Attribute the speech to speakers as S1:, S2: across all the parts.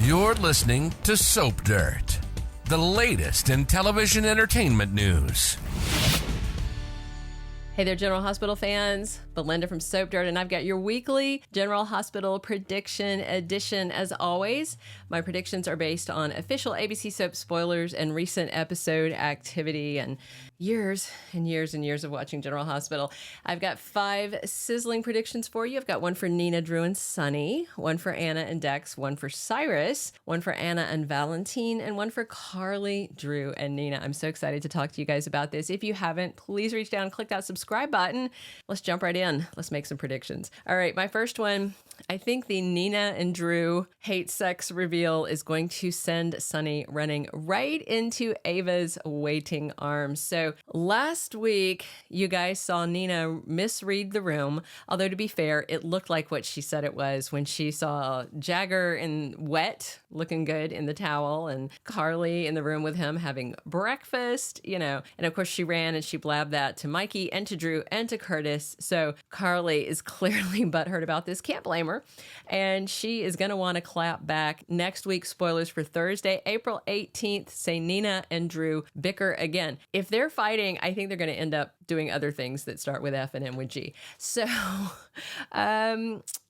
S1: You're listening to Soap Dirt, the latest in television entertainment news.
S2: Hey there, General Hospital fans. Belinda from Soap Dirt, and I've got your weekly General Hospital prediction edition. As always, my predictions are based on official ABC Soap spoilers and recent episode activity and years and years and years of watching General Hospital. I've got 5 sizzling predictions for you. I've got one for Nina, Drew, and Sonny, one for Anna and Dex, one for Cyrus, one for Anna and Valentin, and one for Carly, Drew, and Nina. I'm so excited to talk to you guys about this. If you haven't, please reach down and click that subscribe button. Let's jump right in. Let's make some predictions. All right, my first one, I think the Nina and Drew hate sex reveal is going to send Sonny running right into Ava's waiting arms. So last week, you guys saw Nina misread the room. Although to be fair, it looked like what she said it was when she saw Jagger in wet, looking good in the towel, and Carly in the room with him having breakfast, you know. And of course, she ran and she blabbed that to Mikey and to Drew and to Curtis. So Carly is clearly butthurt about this. Can't blame her. And she is going to want to clap back. Next week, spoilers for Thursday, April 18th, say Nina and Drew bicker again. If they're fighting, I think they're going to end up doing other things that start with F and end with G. So,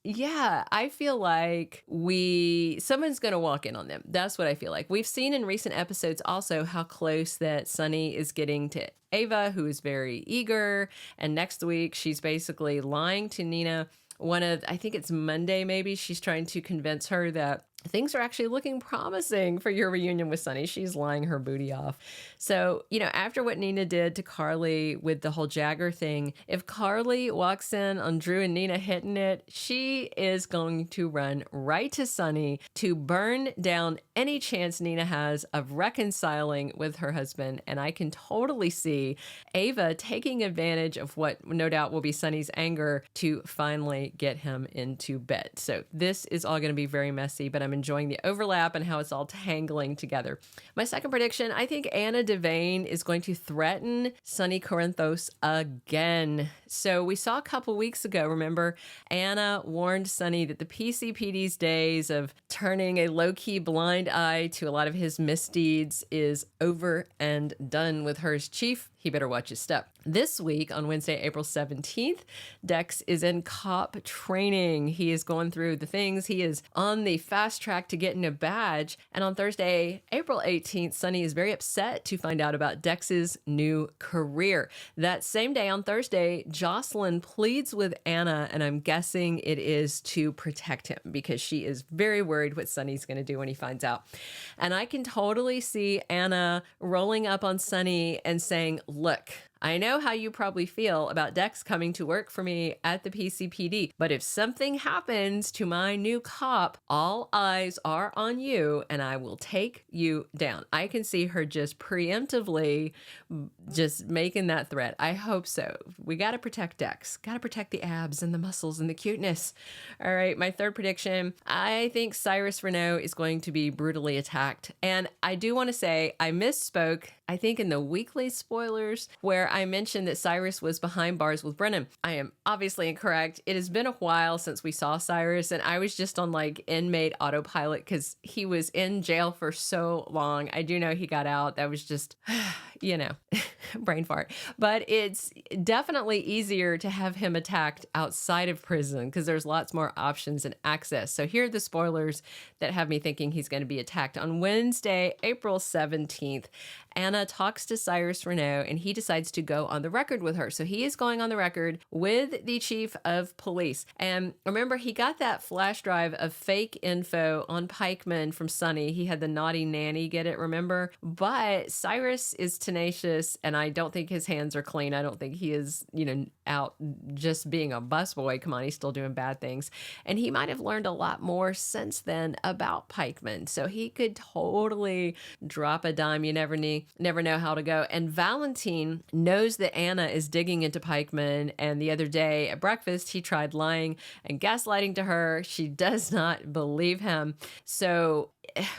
S2: yeah, I feel like someone's going to walk in on them. That's what I feel like. We've seen in recent episodes also how close that Sonny is getting to Ava, who is very eager. And next week, she's basically lying to Nina. I think it's Monday maybe, she's trying to convince her that things are actually looking promising for your reunion with Sonny. She's lying her booty off. So, you know, after what Nina did to Carly with the whole Jagger thing, if Carly walks in on Drew and Nina hitting it, she is going to run right to Sonny to burn down any chance Nina has of reconciling with her husband. And I can totally see Ava taking advantage of what no doubt will be Sonny's anger to finally get him into bed. So this is all going to be very messy, but I'm enjoying the overlap and how it's all tangling together. My second prediction, I think Anna Devane is going to threaten Sonny Corinthos again. So we saw a couple weeks ago, remember, Anna warned Sonny that the PCPD's days of turning a low-key blind eye to a lot of his misdeeds is over and done with her as chief. He better watch his step. This week, on Wednesday, April 17th, Dex is in cop training. He is going through the things. He is on the fast track to getting a badge. And on Thursday, April 18th, Sonny is very upset to find out about Dex's new career. That same day, on Thursday, Jocelyn pleads with Anna, and I'm guessing it is to protect him because she is very worried what Sonny's going to do when he finds out. And I can totally see Anna rolling up on Sonny and saying, look, I know how you probably feel about Dex coming to work for me at the PCPD, but if something happens to my new cop, all eyes are on you and I will take you down. I can see her just preemptively just making that threat. I hope so. We got to protect Dex. Got to protect the abs and the muscles and the cuteness. All right, my third prediction, I think Cyrus Renault is going to be brutally attacked. And I do want to say I misspoke, I think in the weekly spoilers, where I mentioned that Cyrus was behind bars with Brennan. I am obviously incorrect. It has been a while since we saw Cyrus, and I was just on like inmate autopilot because he was in jail for so long. I do know he got out. That was just, you know, brain fart. But it's definitely easier to have him attacked outside of prison because there's lots more options and access. So here are the spoilers that have me thinking he's going to be attacked. On Wednesday, April 17th, Anna talks to Cyrus Renault and he decides to go on the record with her. So he is going on the record with the chief of police. And remember, he got that flash drive of fake info on Pikeman from Sonny. He had the naughty nanny get it, remember? But Cyrus is tenacious and I don't think his hands are clean. I don't think he is, you know, out just being a busboy. Come on, he's still doing bad things. And he might have learned a lot more since then about Pikeman. So he could totally drop a dime. You never know how to go. And Valentin knows that Anna is digging into Pikeman. And the other day at breakfast, he tried lying and gaslighting to her. She does not believe him. So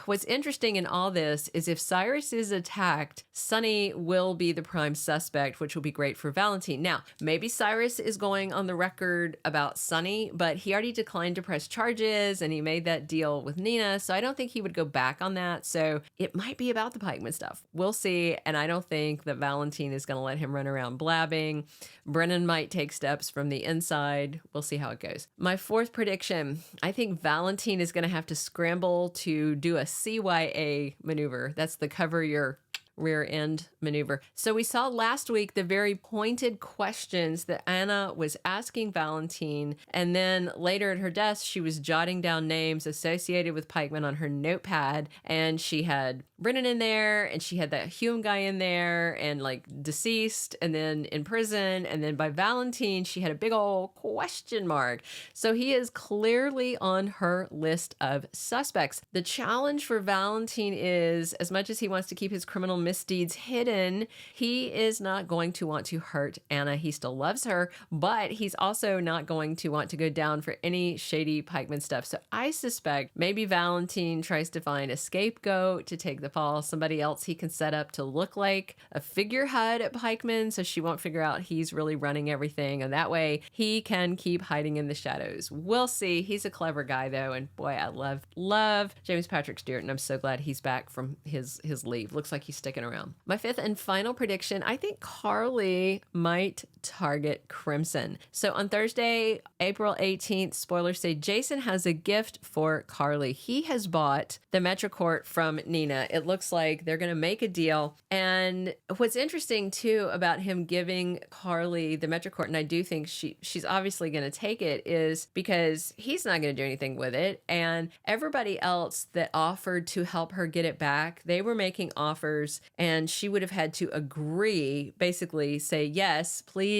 S2: what's interesting in all this is if Cyrus is attacked, Sonny will be the prime suspect, which will be great for Valentin. Now, maybe Cyrus is going on the record about Sonny, but he already declined to press charges and he made that deal with Nina. So I don't think he would go back on that. So it might be about the Pikeman stuff. We'll see. And I don't think that Valentin is going to let him run around blabbing. Brennan might take steps from the inside. We'll see how it goes. My fourth prediction, I think Valentin is going to have to scramble to do a CYA maneuver. That's the cover your rear end maneuver. So we saw last week the very pointed questions that Anna was asking Valentin, and then later at her desk, she was jotting down names associated with Pikeman on her notepad, and she had Brennan in there, and she had that Hume guy in there, and like deceased, and then in prison, and then by Valentin, she had a big old question mark. So he is clearly on her list of suspects. The challenge for Valentin is, as much as he wants to keep his criminal misdeeds hidden, he is not going to want to hurt Anna. He still loves her, but he's also not going to want to go down for any shady Pikeman stuff. So I suspect maybe Valentin tries to find a scapegoat to take the fall, somebody else he can set up to look like a figurehead at Pikeman so she won't figure out he's really running everything, and that way he can keep hiding in the shadows. We'll see. He's a clever guy though, and boy, I love James Patrick Stewart, and I'm so glad he's back from his leave. Looks like he's sticking around. My fifth and final prediction, I think Carly might target Crimson. So on Thursday, April 18th, spoilers say Jason has a gift for Carly. He has bought the Metrocourt from Nina. It looks like they're going to make a deal. And what's interesting too about him giving Carly the Metrocourt, and I do think she's obviously going to take it, is because he's not going to do anything with it. And everybody else that offered to help her get it back, they were making offers and she would have had to agree, basically say, yes, please,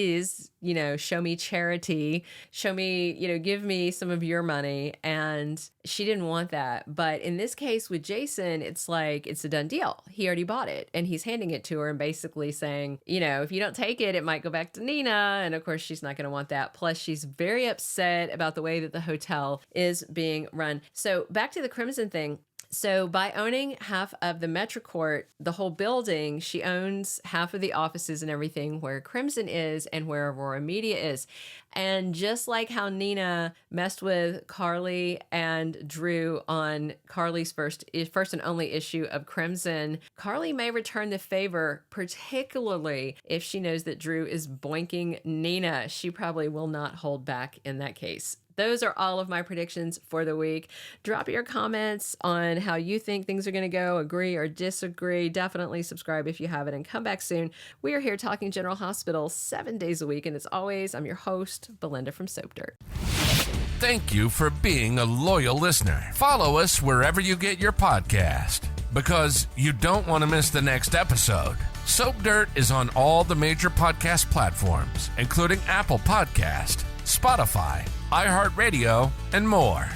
S2: show me charity, show me, give me some of your money. And she didn't want that. But in this case with Jason, it's like, it's a done deal. He already bought it and he's handing it to her and basically saying, if you don't take it, it might go back to Nina. And of course, she's not going to want that. Plus, she's very upset about the way that the hotel is being run. So back to the Crimson thing. So by owning half of the Metrocourt, the whole building, she owns half of the offices and everything where Crimson is and where Aurora Media is. And just like how Nina messed with Carly and Drew on Carly's first and only issue of Crimson, Carly may return the favor, particularly if she knows that Drew is boinking Nina. She probably will not hold back in that case. Those are all of my predictions for the week. Drop your comments on how you think things are going to go, agree or disagree. Definitely subscribe if you haven't, and come back soon. We are here talking General Hospital 7 days a week, and as always, I'm your host, Belinda from Soap Dirt.
S1: Thank you for being a loyal listener. Follow us wherever you get your podcast, because you don't want to miss the next episode. Soap Dirt is on all the major podcast platforms, including Apple Podcast, Spotify, iHeartRadio, and more.